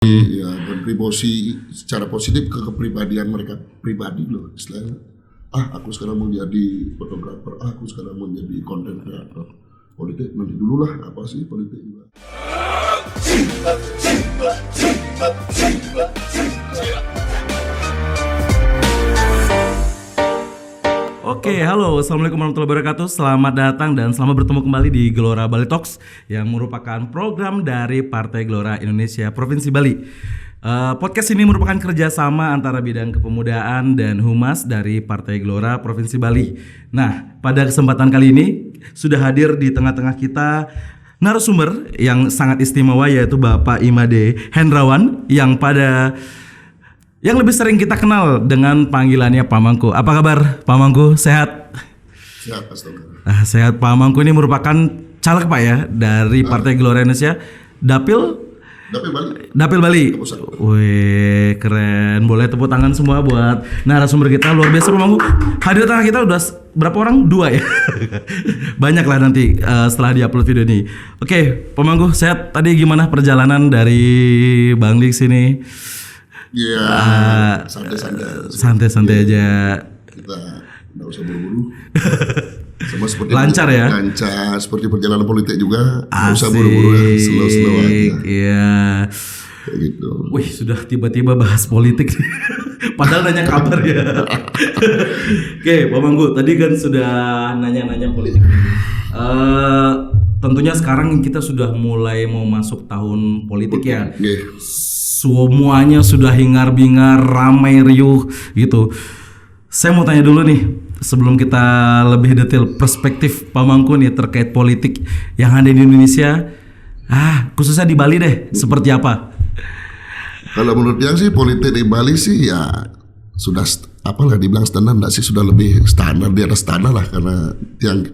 Ya, kontribusi secara positif ke kepribadian mereka pribadi loh istilahnya. Aku sekarang mau jadi fotografer, aku sekarang mau jadi content creator. Politik nanti dulu lah, apa sih politik juga. Oke, halo, assalamualaikum warahmatullahi wabarakatuh. Selamat datang dan selamat bertemu kembali di Gelora Bali Talks yang merupakan program dari Partai Gelora Indonesia Provinsi Bali. Podcast ini merupakan kerjasama antara bidang kepemudaan dan humas dari Partai Gelora Provinsi Bali. Nah, pada kesempatan kali ini sudah hadir di tengah-tengah kita narasumber yang sangat istimewa, yaitu Bapak Imade Hendrawan yang lebih sering kita kenal dengan panggilannya Pak Mangku. Apa kabar Pak Mangku? Sehat? Sehat, astaga. Sehat. Pak Mangku ini merupakan caleg Pak ya dari Partai Gelora Indonesia Dapil Bali. Wih, keren. Boleh tepuk tangan semua buat narasumber kita, luar biasa Pak Mangku. Hadir tengah kita udah berapa orang? 2 ya. Banyak lah nanti setelah di-upload video ini. Oke, Pak Mangku sehat. Tadi gimana perjalanan dari Bang Dik sini? Ya, santai-santai aja. Kita nggak usah buru-buru. Sama seperti lancar ya. Lancar seperti perjalanan politik juga. Nggak usah buru-buru ya, slow-slow aja. Iya. Kayak gitu. Wih, sudah tiba-tiba bahas politik. Padahal nanya kabar ya. Oke, Pak Mangku, tadi kan sudah nanya-nanya politik. Tentunya sekarang kita sudah mulai mau masuk tahun politik ya. Semuanya sudah hingar-bingar, ramai riuh gitu. Saya mau tanya dulu nih, sebelum kita lebih detail perspektif Pak Mangku nih terkait politik yang ada di Indonesia, khususnya di Bali deh, seperti apa? Kalau menurut yang sih politik di Bali sih ya sudah apalah dibilang standar enggak sih, sudah lebih standar, di atas standar lah, karena yang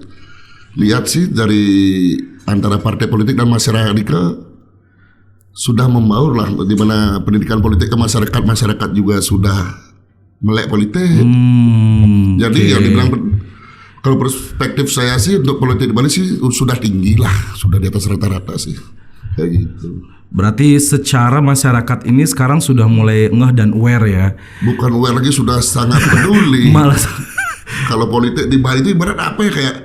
lihat sih dari antara partai politik dan masyarakat sudah membaur lah, di mana pendidikan politik ke masyarakat juga sudah melek politik. Jadi yang dibilang kalau perspektif saya sih untuk politik di Bali sih sudah tinggi lah, sudah di atas rata-rata sih, kayak gitu. Berarti secara masyarakat ini sekarang sudah mulai ngeh dan aware ya? Bukan aware lagi, sudah sangat peduli. Malah kalau politik di Bali itu ibarat apa ya, kayak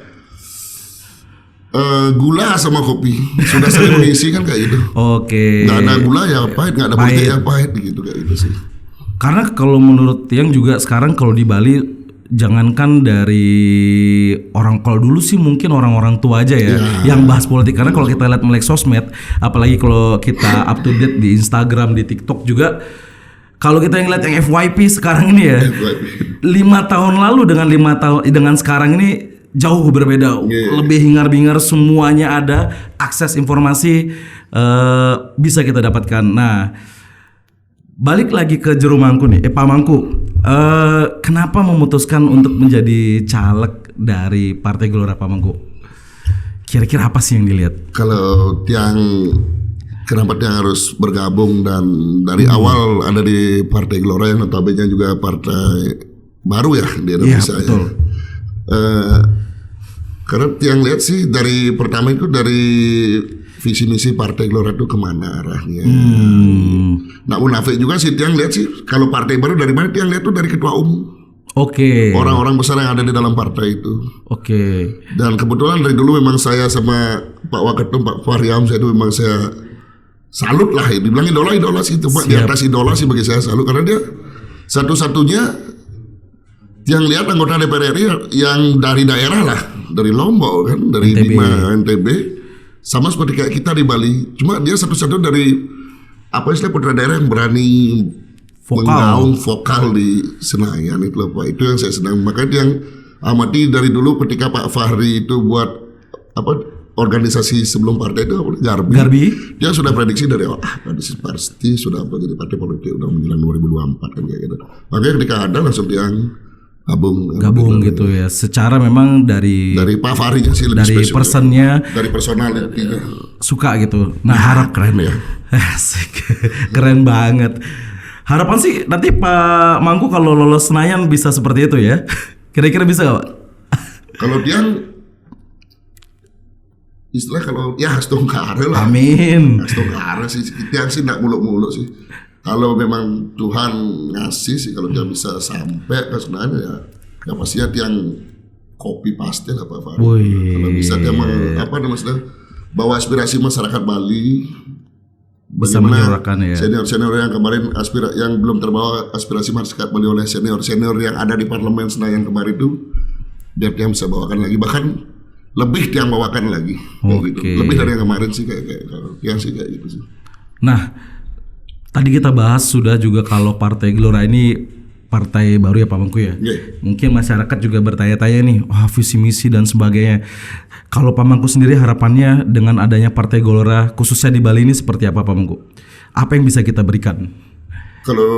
gula sama kopi sudah sering mengisi kan kayak gitu. Oke. Nggak ada gula ya pahit, nggak ada politik ya pahit gitu, kayak gitu sih. Karena kalau menurut yang juga sekarang kalau di Bali, jangankan dari orang, kalau dulu sih mungkin orang-orang tua aja ya yang bahas politik. Karena kalau kita lihat melek sosmed, apalagi kalau kita up to date di Instagram, di TikTok juga, kalau kita yang lihat yang FYP sekarang ini ya, 5 tahun lalu dengan sekarang ini jauh berbeda. Lebih hingar-bingar, semuanya ada, akses informasi bisa kita dapatkan. Nah, balik lagi ke Jero Mangku nih, Pak Mangku, kenapa memutuskan untuk menjadi caleg dari Partai Gelora Pak Mangku? Kira-kira apa sih yang dilihat? Kalau kenapa Tiang harus bergabung dan dari awal ada di Partai Gelora yang notabene juga partai baru ya di Indonesia. Iya, betul. Karena yang lihat sih dari pertama itu dari visi misi Partai Gelora itu kemana arahnya. Nah, munafik juga sih Tiang lihat sih kalau partai baru dari mana, Tiang lihat tuh dari ketua umum. Oke. Orang-orang besar yang ada di dalam partai itu. Oke. Dan kebetulan dari dulu memang saya sama Pak Waketum, Pak Fahri Hamzah itu memang saya salut lah. Dibilang idola sih, cuma di atas idola sih bagi saya salut, karena dia satu-satunya yang lihat anggota DPR RI yang dari daerah lah, dari Lombok kan, dari Bima, NTB, sama seperti kayak kita di Bali. Cuma dia satu-satunya dari istilah putra daerah yang berani menggaung vokal di Senayan itu loh Pak. Itu yang saya senang. Makanya yang amati dari dulu ketika Pak Fahri itu buat organisasi sebelum partai itu Garbi. Dia sudah prediksi dari pasti sudah jadi partai politik udah menjelang 2024 kan kayak gitu. Makanya ketika ada langsung yang gabung gitu ya. Secara memang dari Pak Fahri sih lebih dari spesial, personnya, dari personalitinya suka gitu. Nah, harap keren ya. Asik. Keren banget. Harapan sih nanti Pak Mangku kalau lolos Senayan bisa seperti itu ya. Kira-kira bisa gak Pak? Kalau dia istilah kalau ya setongkar lah. Amin. Setongkar sih, yang sih nggak muluk-muluk sih. Kalau memang Tuhan ngasih sih, kalau dia bisa sampai ke sebenarnya ya pastinya yang copy paste lah Pak Fahri. Kalau bisa dia bawa aspirasi masyarakat Bali, bisa menyuarakan ya. Senior-senior yang kemarin yang belum terbawa aspirasi masyarakat Bali oleh senior-senior yang ada di Parlemen Senayan kemarin itu, biar dia bisa bawakan lagi, bahkan lebih dia bawakan lagi, gitu. Lebih dari yang kemarin sih kayak gitu sih. Nah, tadi kita bahas sudah juga kalau Partai Gelora ini partai baru ya Pak Mangku ya. Mungkin masyarakat juga bertanya-tanya nih, visi misi dan sebagainya. Kalau Pak Mangku sendiri harapannya dengan adanya Partai Gelora khususnya di Bali ini seperti apa Pak Mangku? Apa yang bisa kita berikan? Kalau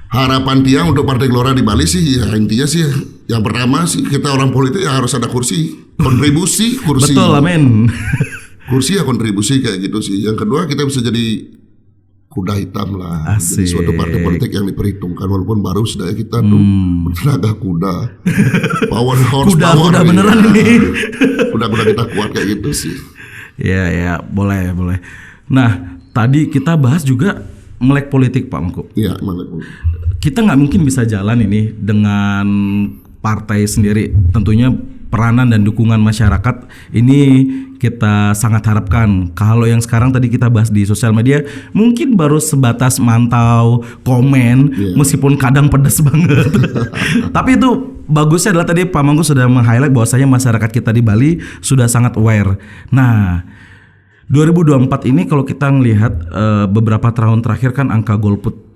harapan Tiang untuk Partai Gelora di Bali sih ya intinya sih yang pertama sih kita orang politik ya harus ada kursi, kontribusi kursi. Betul, amin. Kursi ya kontribusi kayak gitu sih. Yang kedua kita bisa jadi kuda hitam lah. Jadi suatu partai politik yang diperhitungkan walaupun baru sudah kita tuh tenaga kuda. Power horse kuda beneran ini. Kuda-kuda kita kuat kayak gitu sih. Ya boleh. Nah tadi kita bahas juga melek politik Pak Mangku. Iya melek politik. Kita nggak mungkin bisa jalan ini dengan partai sendiri. Tentunya peranan dan dukungan masyarakat ini kita sangat harapkan. Kalau yang sekarang tadi kita bahas di sosial media mungkin baru sebatas mantau, komen, meskipun kadang pedas banget. Tapi itu bagusnya adalah tadi Pak Mangku sudah meng-highlight bahwasanya masyarakat kita di Bali sudah sangat aware. Nah 2024 ini kalau kita melihat beberapa tahun terakhir kan angka golput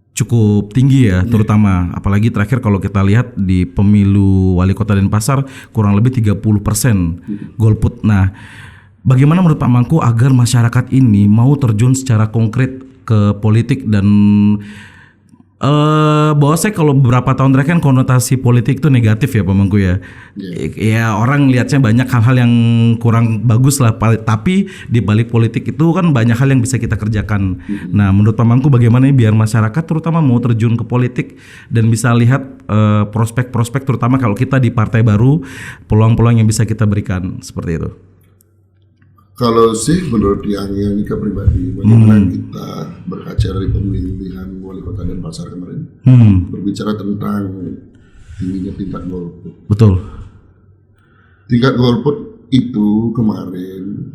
cukup tinggi ya, terutama apalagi terakhir kalau kita lihat di pemilu wali kota Denpasar kurang lebih 30% golput. Nah, bagaimana menurut Pak Mangku agar masyarakat ini mau terjun secara konkret ke politik dan bahwa saya kalau beberapa tahun terakhir kan konotasi politik itu negatif ya Pak Mangku ya. Ya orang lihatnya banyak hal-hal yang kurang bagus lah, tapi di balik politik itu kan banyak hal yang bisa kita kerjakan. Nah menurut Pak Mangku bagaimana biar masyarakat terutama mau terjun ke politik dan bisa lihat prospek-prospek terutama kalau kita di partai baru, peluang-peluang yang bisa kita berikan seperti itu. Kalau sih menurut yang Nika pribadi, bagaimana kita berkaca dari pemilihan wali kota Denpasar kemarin, berbicara tentang tingginya tingkat golput. Betul. Tingkat golput itu kemarin,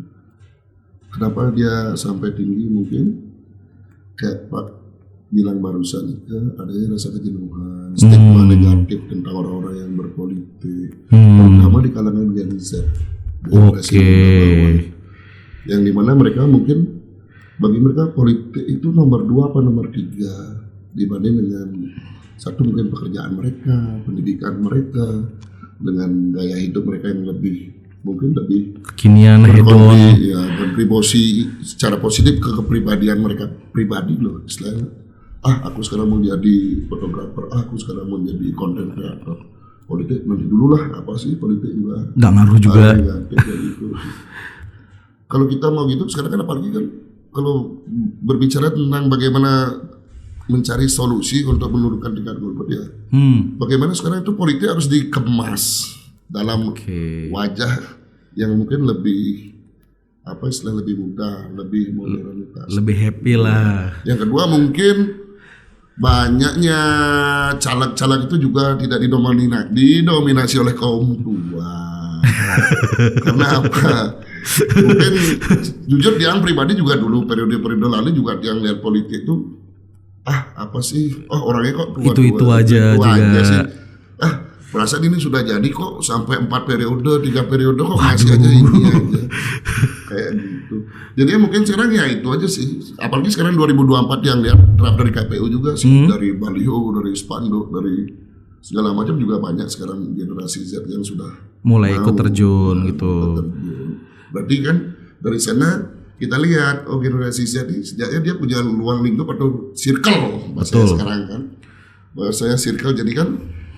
kenapa dia sampai tinggi mungkin? Kayak Pak bilang barusan, adanya rasa kejenuhan, stigma negatif tentang orang-orang yang berpolitik, terutama di kalangan Gen Z. Yang dimana mereka mungkin bagi mereka politik itu nomor 2 apa nomor 3 dibanding dengan satu mungkin pekerjaan mereka, pendidikan mereka, dengan gaya hidup mereka yang lebih kekinian, hedon, ya kontribusi secara positif ke kepribadian mereka pribadi loh istilahnya. Aku sekarang mau jadi fotografer, aku sekarang mau jadi content creator. Politik nanti dulu lah, apa sih politik juga nggak ngaruh juga. Kalau kita mau gitu sekarang kan apalagi kan kalau berbicara tentang bagaimana mencari solusi untuk menurunkan tingkat golput ya. Bagaimana sekarang itu politik harus dikemas dalam wajah yang mungkin lebih lebih mudah, lebih modernitas, lebih happy lah. Yang kedua mungkin banyaknya caleg-caleg itu juga tidak didominasi oleh kaum tua. Karena apa? Mungkin jujur Tiang pribadi juga dulu periode-periode lalu juga Tiang lihat politik itu apa sih? Orangnya kok tua-tua itu aja juga sih. Perasaan ini sudah jadi kok sampai 4 periode, 3 periode kok masih aja ini aja. Kayak gitu. Jadi mungkin sekarang ya itu aja sih. Apalagi sekarang 2024 yang lihat draft dari KPU juga sih, dari baliho, dari spanduk, dari segala macam juga banyak sekarang generasi Z yang sudah mulai ikut terjun gitu. Berarti kan dari sana kita lihat generasi Z ini sejaknya dia punya ruang lingkup atau circle bahasanya sekarang kan. Bahasanya circle, jadi kan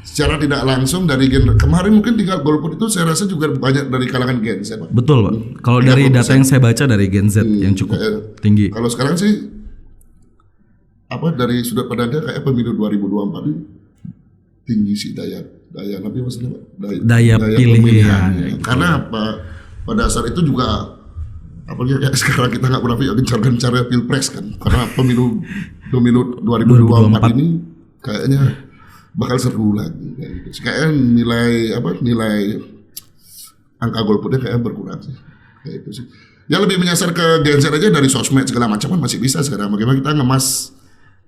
secara tidak langsung dari kemarin mungkin tinggal golput itu saya rasa juga banyak dari kalangan Gen Z Pak. Betul Pak. Kalau dari data yang saya baca dari Gen Z yang cukup tinggi. Kalau sekarang sih dari sudut pandangnya kayak pemilu 2024 ini tinggi sih daya tapi maksudnya Daya pilih, pemilihan. ya. Karena apa? Pada saat itu juga apalagi kayak sekarang kita nggak pernah gencar-gencarnya pilpres kan, karena pemilu 2024 ini kayaknya bakal seru lagi kayak gitu. Kayaknya nilai angka golputnya kayaknya berkurang sih, kayak itu sih. Ya lebih menyasar ke Gen Z aja dari sosmed segala macam kan masih bisa sekarang. Bagaimana kita ngemas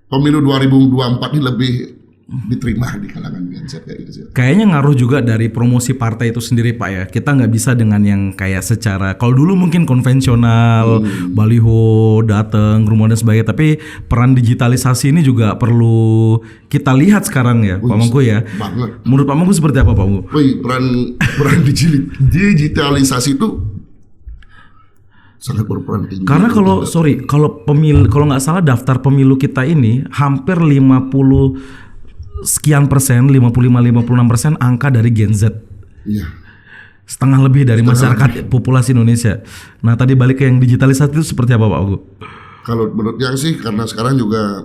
pemilu 2024 ini lebih diterima di kalangan Gen Z kayak gitu sih. Kayaknya ngaruh juga dari promosi partai itu sendiri Pak ya. Kita nggak bisa dengan yang kayak secara, kalau dulu mungkin konvensional, baliho, datang, rumah dan sebagainya. Tapi peran digitalisasi ini juga perlu kita lihat sekarang ya, Pak Mangku ya. Banget. Menurut Pak Mangku seperti apa Pak Mangku? Wih, peran digitalisasi itu sangat berperan tinggi. Karena kalau nggak salah daftar pemilu kita ini hampir 50 sekian persen, 55-56% angka dari Gen Z. Iya. Setengah lebih dari masyarakat populasi Indonesia. Nah tadi balik ke yang digitalisasi itu seperti apa Pak Ugu? Kalau menurut yang sih karena sekarang juga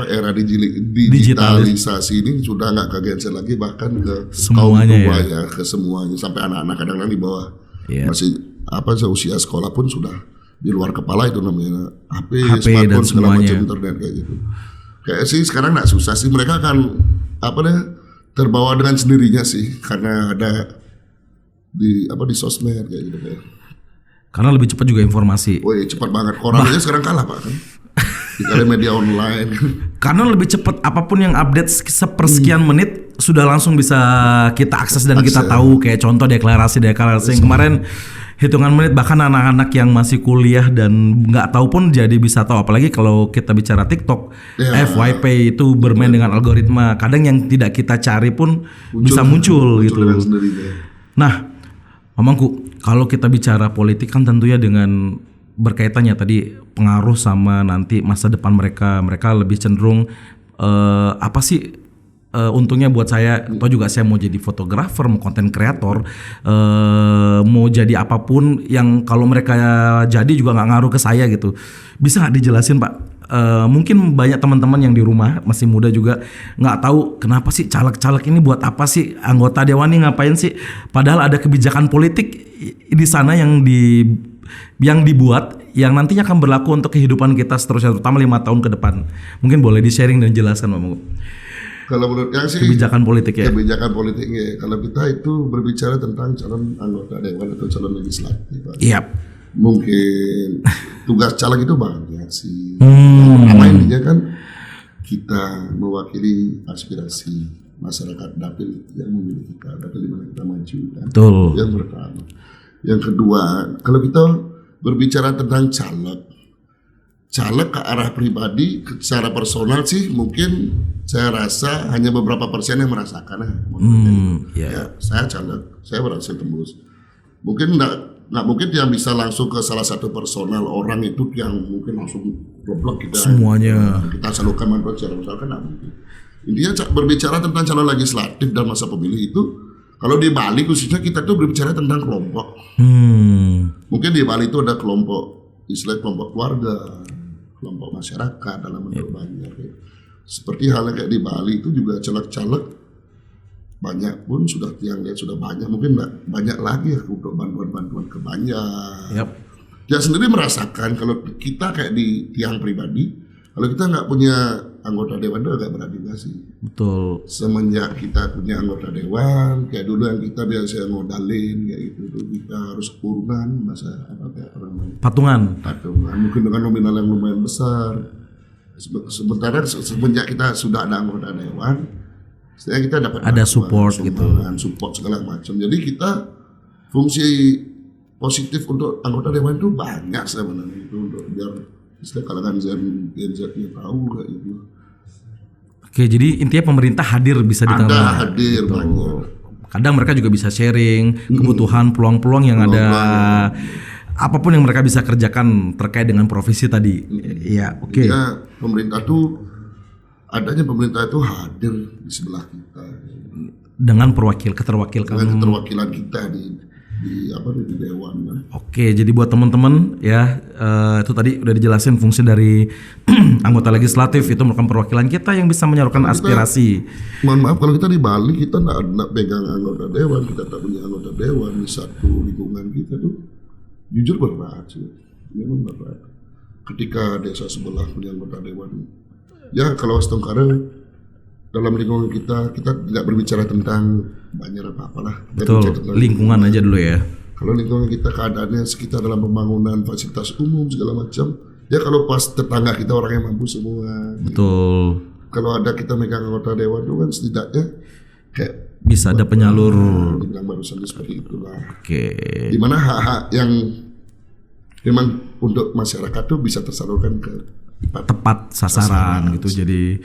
era digitalisasi ini sudah nggak ke Gen Z lagi, bahkan ke semuanya kaum tua ya, ke semuanya sampai anak-anak kadang-kadang di bawah masih seusia sekolah pun sudah di luar kepala itu namanya HP smartphone segala macam, internet kayak gitu. Kayak sih sekarang nggak susah sih, mereka akan terbawa dengan sendirinya sih karena ada di sosmed kayak gitu kayak. Karena lebih cepat juga informasi. Woi cepat banget, koran aja sekarang kalah Pak kan. Di media online. Karena lebih cepat, apapun yang update sepersekian menit sudah langsung bisa kita akses dan kita tahu. Kayak contoh deklarasi yang kemarin hitungan menit, bahkan anak-anak yang masih kuliah dan nggak tahu pun jadi bisa tahu. Apalagi kalau kita bicara TikTok, FYP itu bermain dengan algoritma. Kadang yang tidak kita cari pun bisa muncul gitu. Nah, Mamangku, kalau kita bicara politik kan tentunya dengan berkaitannya tadi pengaruh sama nanti masa depan mereka lebih cenderung apa sih untungnya buat saya, atau juga saya mau jadi fotografer, mau konten kreator, mau jadi apapun yang kalau mereka jadi juga nggak ngaruh ke saya gitu. Bisa nggak dijelasin Pak? Mungkin banyak teman-teman yang di rumah masih muda juga nggak tahu kenapa sih caleg-caleg ini buat apa sih, anggota dewan ini ngapain sih? Padahal ada kebijakan politik di sana yang dibuat yang nantinya akan berlaku untuk kehidupan kita seterusnya, terutama 5 tahun ke depan. Mungkin boleh di-sharing dan jelaskan Pak. Kalau menurut yang sih kebijakan politik ya. Kebijakan politiknya. Kalau kita itu berbicara tentang calon anggota dewan atau calon legislatif. Iya. Mungkin tugas caleg itu banyak sih. Apa intinya kan kita mewakili aspirasi masyarakat dapil yang memilih kita, dapil di mana kita maju kan. Betul. Yang pertama. Yang kedua, kalau kita berbicara tentang caleg ke arah pribadi, secara personal sih mungkin saya rasa hanya beberapa persen yang merasakan ya, saya caleg, saya berhasil tembus. Mungkin nggak mungkin yang bisa langsung ke salah satu personal orang itu yang mungkin langsung goblok kita semuanya kita salurkan bantuan secara besar kan nggak mungkin. Intinya berbicara tentang calon legislatif dan masa pemilih itu, kalau di Bali khususnya kita tuh berbicara tentang kelompok. Mungkin di Bali itu ada kelompok keluarga, kelompok masyarakat dalam bentuk banyak. Seperti halnya kayak di Bali itu juga caleg-caleg banyak pun sudah tiang lihat sudah banyak, mungkin banyak lagi ya untuk bantuan-bantuan ke banyak. Dia sendiri merasakan kalau kita kayak di tiang pribadi, kalau kita nggak punya anggota dewan itu agak berat juga sih. Betul. Semenjak kita punya anggota dewan, kayak dulu yang kita biasa ngodalin kayak gitu, kita harus kurungan masa kayak orang patungan, mungkin dengan nominal yang lumayan besar. Sementara semenjak kita sudah ada anggota dewan, sebenarnya kita dapat ada support gitu, support segala macam. Jadi kita fungsi positif untuk anggota dewan itu banyak sebenarnya, itu untuk biar istilah kalangan Gen Z-nya tahu kayak gitu. Oke, jadi intinya pemerintah hadir bisa di tengah-tengah. Ada hadir gitu. Banyak. Kadang mereka juga bisa sharing kebutuhan, peluang-peluang yang ada. Apapun yang mereka bisa kerjakan terkait dengan profesi tadi. Iya, oke. Ya, pemerintah itu hadir di sebelah kita. Dengan keterwakilan kita di dewan kan. Oke, jadi buat teman-teman ya, itu tadi udah dijelasin fungsi dari anggota legislatif, itu merupakan perwakilan kita yang bisa menyalurkan aspirasi. Mohon maaf kalau kita di Bali kita nggak pegang anggota dewan, kita tak punya anggota dewan di satu lingkungan kita tuh jujur berat sih, memang berat. Ketika desa sebelah punya anggota dewan, ya kalau Astongkara dalam lingkungan kita tidak berbicara tentang banyak apa-apalah. Betul, lingkungan aja dulu ya. Kalau lingkungan kita keadaannya sekitar dalam pembangunan fasilitas umum segala macam, ya kalau pas tetangga kita orang yang mampu semua. Betul. Gitu. Kalau ada kita megang anggota dewan itu kan setidaknya kayak bisa ada penyalur. Yang barusan seperti itulah. Oke. Dimana hak-hak yang memang untuk masyarakat tuh bisa tersalurkan ke tepat sasaran gitu. Jadi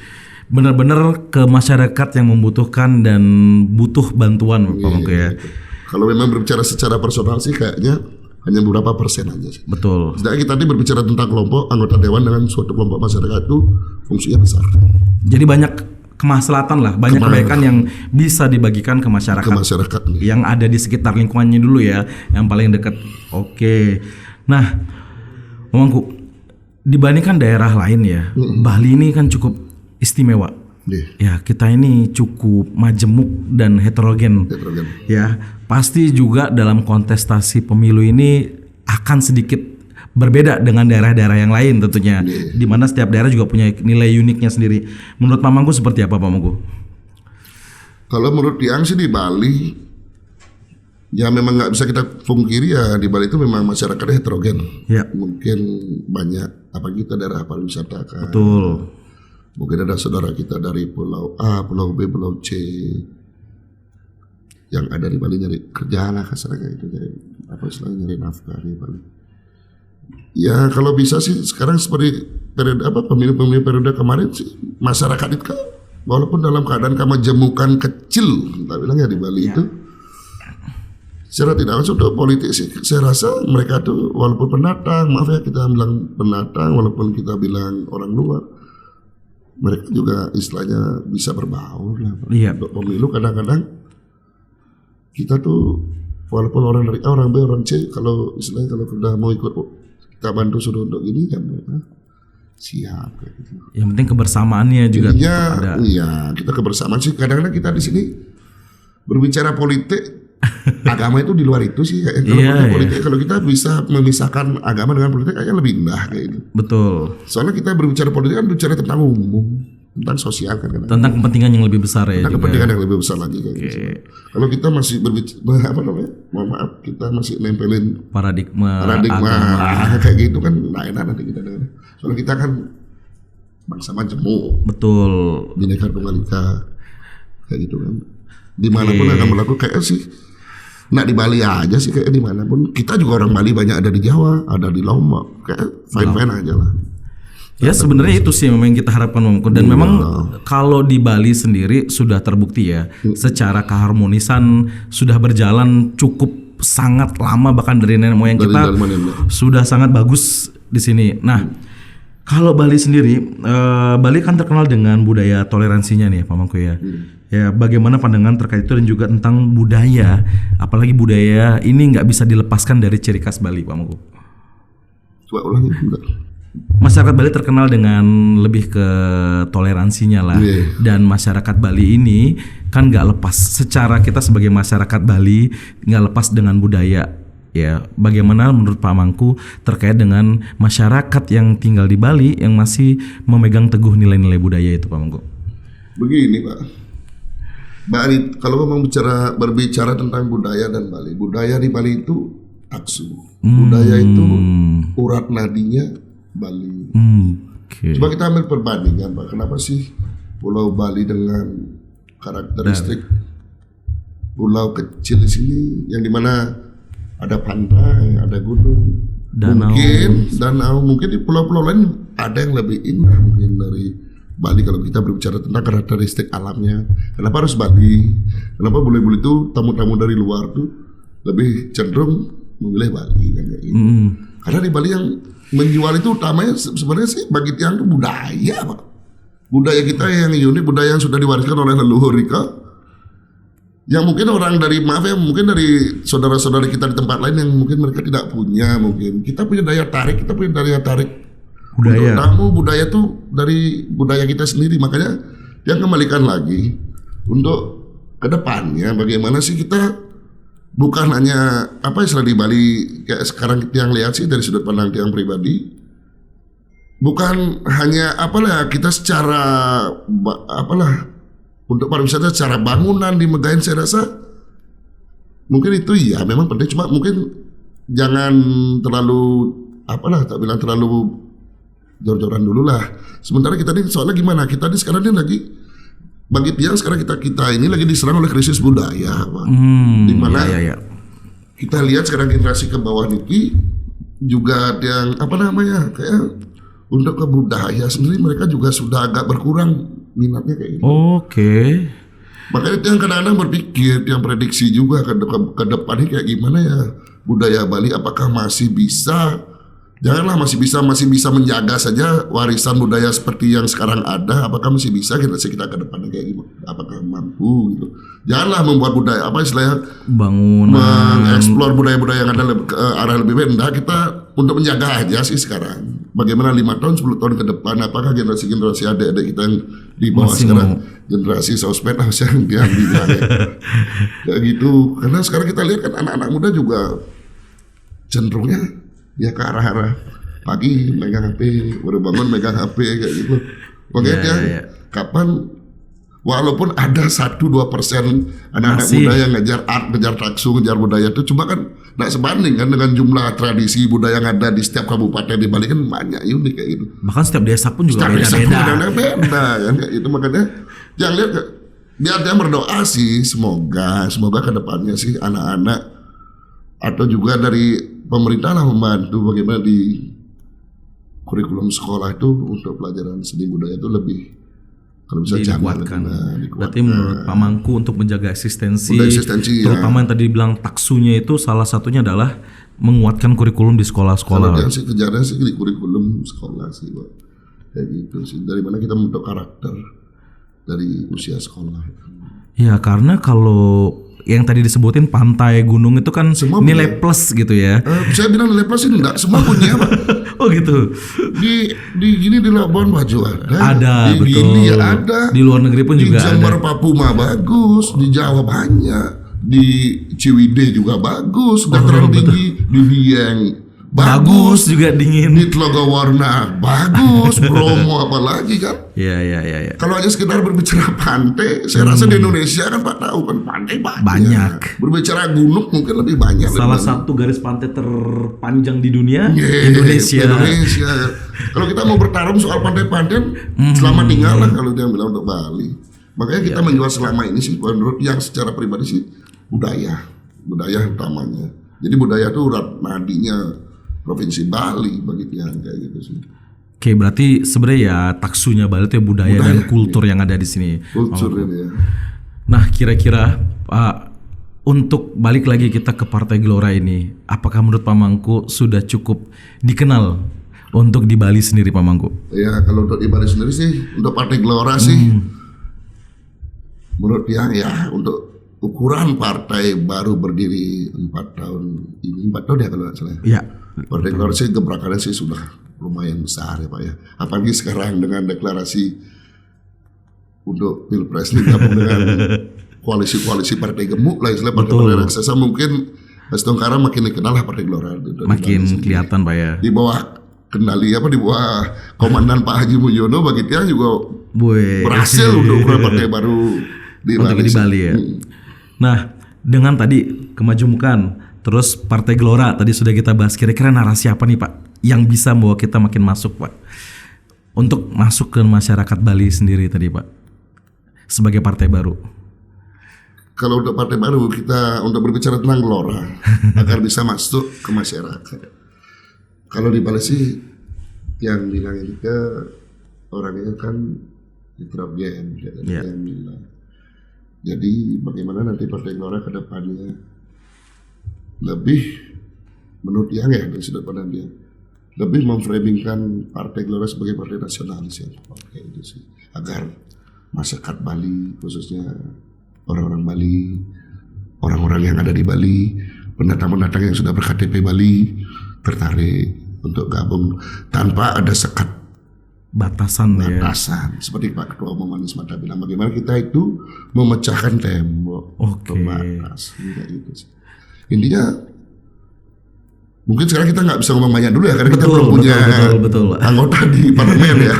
benar-benar ke masyarakat yang membutuhkan dan butuh bantuan Pak Mangku ya. Kalau memang berbicara secara personal sih kayaknya hanya beberapa persen aja sih. Betul. Sedangkan kita tadi berbicara tentang kelompok anggota dewan dengan suatu kelompok masyarakat itu fungsinya besar. Jadi banyak kemaslahatan lah, banyak kebaikan yang bisa dibagikan ke masyarakat. Ke masyarakat yang ada di sekitar lingkungannya dulu ya, yang paling dekat. Oke. Nah, Pak Mangku, dibandingkan daerah lain ya, Bali ini kan cukup istimewa. Ya, kita ini cukup majemuk dan heterogen. Ya, pasti juga dalam kontestasi pemilu ini akan sedikit berbeda dengan daerah-daerah yang lain tentunya. Di mana setiap daerah juga punya nilai uniknya sendiri. Menurut Pak Mangku seperti apa Pak Mangku? Kalau menurut Tiang sih di Bali, ya memang nggak bisa kita pungkiri ya di Bali itu memang masyarakatnya heterogen. Ya. Mungkin banyak apa kita daerah pariwisata kan. Betul. Mungkin ada saudara kita dari Pulau A, Pulau B, Pulau C yang ada di Bali nyari kerja lah kasarnya itu, nyari apa istilahnya, nyari nafkah di Bali. Ya kalau bisa sih sekarang seperti periode pemilu periode kemarin sih masyarakat itu walaupun dalam keadaan kemajemukan kecil, kita bilang ya di Bali itu secara tidak langsung untuk politik sih saya rasa mereka tuh walaupun pendatang, maaf ya kita bilang pendatang, walaupun kita bilang orang luar, mereka juga istilahnya bisa berbaur lah. Untuk pemilu kadang-kadang kita tuh walaupun orang dari A, orang B, orang C, kalau istilahnya kalau sudah mau ikut kita bantu suruh untuk ini ya mereka siap kayak gitu. Yang penting kebersamaannya juga ada. Iya, kita kebersamaan sih. Kadang-kadang kita di sini berbicara politik, agama itu di luar itu sih. Kalau politik, kalau kita bisa memisahkan agama dengan politik kayaknya lebih indah kayak gitu. Betul. Soalnya kita berbicara politik kan bicara tentang umum, tentang sosial kan. Tentang kepentingan yang lebih besar ya. Tentang kepentingan yang lebih besar lagi kayak gitu. Kalau kita masih berbicara mohon maaf, kita masih nempelin paradigma kayak gitu kan nggak enak nanti kita dengar. Soalnya kita kan bangsa majemuk. Betul. Bineka Tunggal Ika kayak gitu kan. Dimanapun akan melakukan kayak sih. Nah di Bali aja sih kayak dimanapun. Kita juga orang Bali banyak ada di Jawa, ada di Lombok, kayak fine aja lah. Ya sebenarnya itu sih memang yang kita harapkan dan memang kalau di Bali sendiri sudah terbukti ya secara keharmonisan sudah berjalan cukup sangat lama, bahkan dari nenek moyang kita sudah sangat bagus di sini. Nah kalau Bali sendiri, Bali kan terkenal dengan budaya toleransinya nih Pak Mangku ya. Ya bagaimana pandangan terkait itu dan juga tentang budaya, apalagi budaya ini nggak bisa dilepaskan dari ciri khas Bali Pak Mangku. Coba ulangi. Masyarakat Bali terkenal dengan lebih ke toleransinya lah, dan masyarakat Bali ini kan nggak lepas secara kita sebagai masyarakat Bali nggak lepas dengan budaya. Ya, bagaimana menurut Pak Mangku terkait dengan masyarakat yang tinggal di Bali yang masih memegang teguh nilai-nilai budaya itu Pak Mangku? Begini Pak, Bali kalau memang berbicara tentang budaya dan Bali, budaya di Bali itu aksu, budaya itu urat nadinya Bali. Coba kita ambil perbandingan Pak, kenapa sih Pulau Bali dengan karakteristik pulau kecil di sini yang dimana ada pantai, ada gunung, danau, mungkin di pulau-pulau lain ada yang lebih indah mungkin dari Bali kalau kita berbicara tentang karakteristik alamnya. Kenapa harus Bali? Kenapa boleh-boleh itu tamu-tamu dari luar tuh lebih cenderung memilih Bali kan kayak gitu. Karena di Bali yang menjual itu utamanya sebenarnya sih bagi tiang itu budaya Pak. Budaya kita yang unik, budaya yang sudah diwariskan oleh leluhur kita. yang mungkin orang dari mungkin dari saudara-saudara kita di tempat lain yang mungkin mereka tidak punya, mungkin kita punya daya tarik Budaya. untuk tamu budaya tuh dari budaya kita sendiri. Makanya dia kembalikan lagi untuk kedepannya bagaimana sih kita bukan hanya apa istilah di Bali kayak sekarang yang lihat sih dari sudut pandang yang pribadi, bukan hanya kita secara untuk pariwisata secara bangunan dimegahin. Saya rasa mungkin itu ya memang penting, cuma mungkin jangan terlalu tak bilang terlalu jor-joran dulu lah. Sementara kita ini soalnya gimana, kita ini sekarang ini lagi bagi Tiang sekarang kita ini lagi diserang oleh krisis budaya, Pak. Di mana kita lihat sekarang generasi ke bawah niki juga yang kayak untuk ke budaya sendiri mereka juga sudah agak berkurang minatnya kayak gitu. Oke. Makanya yang kadang-kadang berpikir, yang prediksi juga ke depannya kayak gimana ya budaya Bali, apakah masih bisa? Janganlah masih bisa menjaga saja warisan budaya seperti yang sekarang ada. Apakah masih bisa kita ke depannya kayak gimana? Apakah mampu gitu? Janganlah membuat budaya bangunan, mengeksplor budaya-budaya yang ada ke arah lebih baik. Nah, kita untuk menjaga aja sih sekarang. Bagaimana 5 tahun, 10 tahun ke depan, apakah generasi adik-adik kita yang di bawah sekarang, generasi sosmed yang dibilang kayak gitu. Karena sekarang kita lihat kan anak-anak muda juga cenderungnya ya ke arah-arah pagi megang HP, baru bangun megang HP kayak gitu. Makanya kapan walaupun ada 1-2% anak-anak muda yang ngejar art, ngejar taksu, ngejar budaya itu, cuma kan nggak sebanding kan dengan jumlah tradisi budaya yang ada di setiap kabupaten di Bali kan banyak unik kayak gitu. Bahkan setiap desa pun juga beda-beda kan kayak gitu. Makanya jangan lihat biar dia berdoa sih semoga kedepannya sih anak-anak atau juga dari pemerintah lah membantu bagaimana di kurikulum sekolah itu untuk pelajaran seni budaya itu lebih kalau bisa dikuatkan. Berarti menurut Pak Mangku untuk menjaga eksistensi terutama yang tadi bilang taksunya itu salah satunya adalah menguatkan kurikulum di sekolah-sekolah. Kalau sih kejarnya sih di kurikulum sekolah sih, Pak. Kayak gitu sih. Dari mana kita membentuk karakter dari usia sekolah. Ya karena kalau yang tadi disebutin pantai, gunung itu kan semua nilai plus gitu ya. Saya bilang nilai plus ini enggak semua punya, Pak. Oh gitu. Di Labuan Bajo ada di betul. Bili ada. Di luar negeri pun juga ada. Di Jember Papua bagus, di Jawa banyak. Di Ciwidey juga bagus, dataran tinggi, di Dieng bagus juga dingin. Di Telaga Warna bagus, Bromo apalagi kan. Iya. Kalau aja sekedar berbicara pantai, saya rasa di Indonesia kan Pak tahu kan pantai banyak. Berbicara gunung mungkin lebih banyak. Salah satu garis pantai terpanjang di dunia Indonesia. Kalau kita mau bertarung soal pantai-pantai, selamat tinggal lah kalau dia bilang untuk Bali. Makanya kita menjual selama ini sih menurut yang secara pribadi sih budaya utamanya. Jadi budaya itu urat nadinya Provinsi Bali bagi Tiang kayak gitu sih. Oke, berarti sebenarnya ya taksunya Bali itu ya budaya dan kultur yang ada di sini. Kultur ini ya. Nah, kira-kira Pak, untuk balik lagi kita ke Partai Gelora ini, apakah menurut Pak Mangku sudah cukup dikenal untuk di Bali sendiri, Pak Mangku? Ya, kalau untuk di Bali sendiri sih, untuk Partai Gelora sih, menurut Tiang ya untuk ukuran partai baru berdiri 4 tahun ya kalau nggak salah. Iya. Partai Gelora sih gebrakannya sih sudah lumayan besar ya Pak ya. Apalagi sekarang dengan deklarasi untuk Pilpres ini gabung dengan koalisi-koalisi partai gemuk lah istilah partai raksasa, mungkin Tongkara makin dikenal lah Partai Gelora. Makin kelihatan Pak ya. Di bawah kendali di bawah komandan Pak Haji Mulyono bagi dia juga berhasil untuk ukuran partai baru di Bali ya. Nah, dengan tadi kemajemukan, terus Partai Gelora tadi sudah kita bahas, kira-kira narasi apa nih Pak yang bisa membawa kita makin masuk Pak untuk masuk ke masyarakat Bali sendiri tadi Pak sebagai partai baru? Kalau untuk partai baru kita untuk berbicara tentang Gelora agar bisa masuk ke masyarakat. Kalau di Bali sih yang bilang ini orangnya kan heterogen yang bilang. Jadi bagaimana nanti Partai Gelora ke depannya lebih menurut yang dari sudut pandang dia lebih memframingkan Partai Gelora sebagai partai nasionalis ya, kayak itu sih, agar masyarakat Bali khususnya orang-orang Bali orang-orang yang ada di Bali, pendatang-pendatang yang sudah berKTP Bali tertarik untuk gabung tanpa ada sekat batasan. Seperti Pak Ketua Umum Anies Mata bilang, bagaimana kita itu memecahkan tembok pembatas gitu sih. Intinya mungkin sekarang kita nggak bisa ngomong banyak dulu ya karena kita belum punya anggota di parlemen ya.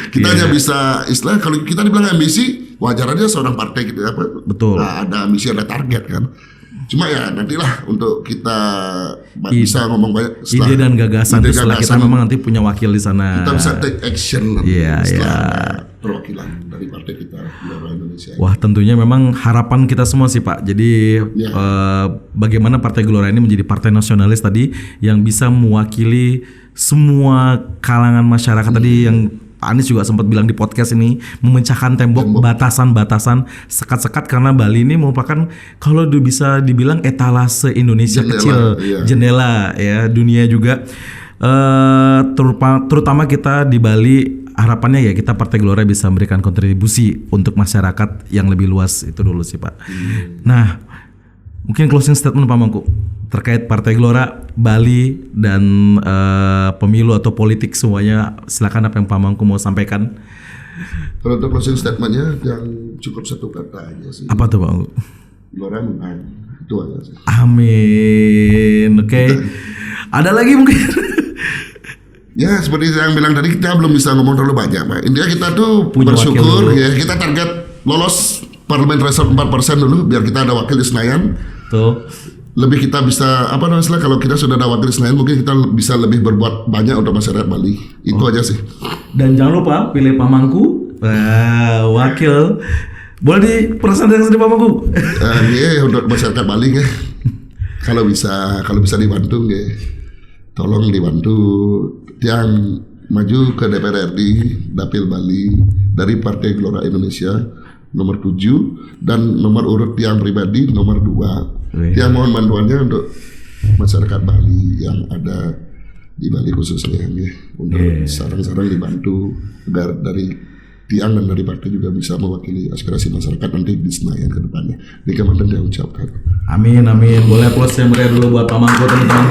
Kita hanya bisa istilah kalau kita dibilang ambisi, wajar aja seorang partai gitu ya. Nah, ada ambisi, ada target kan. Cuma ya nantilah untuk kita bisa ngomong banyak ide dan gagasan setelah kita memang nanti punya wakil di sana. Kita bisa take action setelah perwakilan dari partai kita Gelora Indonesia. Wah, tentunya memang harapan kita semua sih Pak. Jadi bagaimana Partai Gelora ini menjadi partai nasionalis tadi yang bisa mewakili semua kalangan masyarakat tadi yang Pak Anies juga sempat bilang di podcast ini, memecahkan tembok batasan-batasan, sekat-sekat, karena Bali ini merupakan kalau bisa dibilang etalase Indonesia kecil, jendela ya dunia juga. Terutama kita di Bali, harapannya ya kita Partai Gelora bisa memberikan kontribusi untuk masyarakat yang lebih luas, itu dulu sih Pak. Nah, mungkin closing statement Pak Mangku terkait Partai Gelora, Bali, dan pemilu atau politik semuanya, silakan apa yang Pak Mangku mau sampaikan. Kalau untuk closing statementnya yang cukup satu kata aja sih. Apa tuh Pak Mangku? Gelora menang, itu aja sih. Amin. Oke. Ada lagi mungkin? Ya seperti yang bilang tadi, kita belum bisa ngomong terlalu banyak Pak. Intinya kita tuh punya bersyukur ya, kita target lolos parlemen threshold 4% dulu biar kita ada wakil di Senayan. Tuh. Lebih kita bisa kalau kita sudah ada wakil di Senayan, mungkin kita bisa lebih berbuat banyak untuk masyarakat Bali. Itu aja sih. Dan jangan lupa pilih Pak Mangku wakil. Boleh dipresentasikan sendiri Pak Mangku? Iya untuk masyarakat Bali ya. Kalau bisa dibantu ya. Tolong dibantu yang maju ke DPR RI Dapil Bali dari Partai Gelora Indonesia nomor 7 dan nomor urut yang pribadi nomor 2. Yang mohon bantuannya untuk masyarakat Bali yang ada di Bali khususnya ya. Untuk sarang-sarang dibantu agar dari Tiang dan dari partai juga bisa mewakili aspirasi masyarakat nanti di Senayan ke depannya. Ini kemarin saya ucapkan. Amin. Boleh applause yang meriah dulu buat Pak Mangku teman-teman.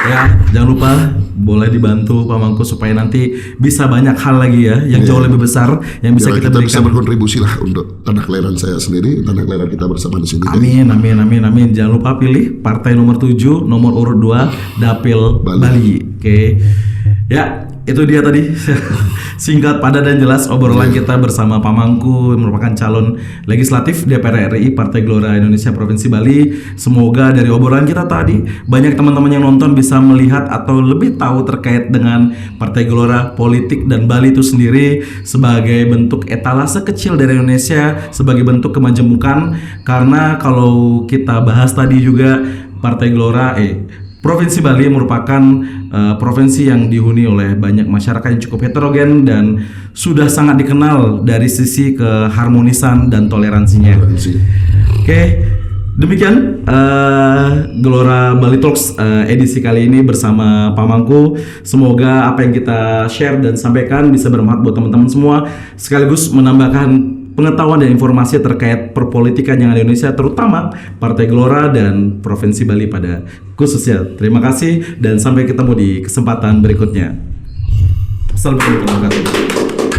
Ya, jangan lupa boleh dibantu Pak Mangku supaya nanti bisa banyak hal lagi ya yang jauh lebih besar yang bisa kita berikan. Bisa berkontribusi lah untuk tanah kelahiran saya sendiri, tanah kelahiran kita bersama di sini. Amin. Jangan lupa pilih partai nomor 7, nomor urut 2, Dapil Bali. Oke. Ya, itu dia tadi singkat, padat dan jelas obrolan kita bersama Pak Mangku yang merupakan calon legislatif DPR RI Partai Gelora Indonesia Provinsi Bali. Semoga dari obrolan kita tadi banyak teman-teman yang nonton bisa melihat atau lebih tahu terkait dengan Partai Gelora, politik, dan Bali itu sendiri sebagai bentuk etalase kecil dari Indonesia, sebagai bentuk kemajemukan. Karena kalau kita bahas tadi juga Partai Gelora Provinsi Bali merupakan provinsi yang dihuni oleh banyak masyarakat yang cukup heterogen dan sudah sangat dikenal dari sisi keharmonisan dan toleransinya. Oke, demikian Gelora Bali Talks edisi kali ini bersama Pak Mangku. Semoga apa yang kita share dan sampaikan bisa bermanfaat buat teman-teman semua, sekaligus menambahkan pengetahuan dan informasi terkait perpolitikan yang ada di Indonesia, terutama Partai Gelora dan Provinsi Bali pada khususnya. Terima kasih dan sampai ketemu di kesempatan berikutnya. Assalamualaikum warahmatullahi wabarakatuh.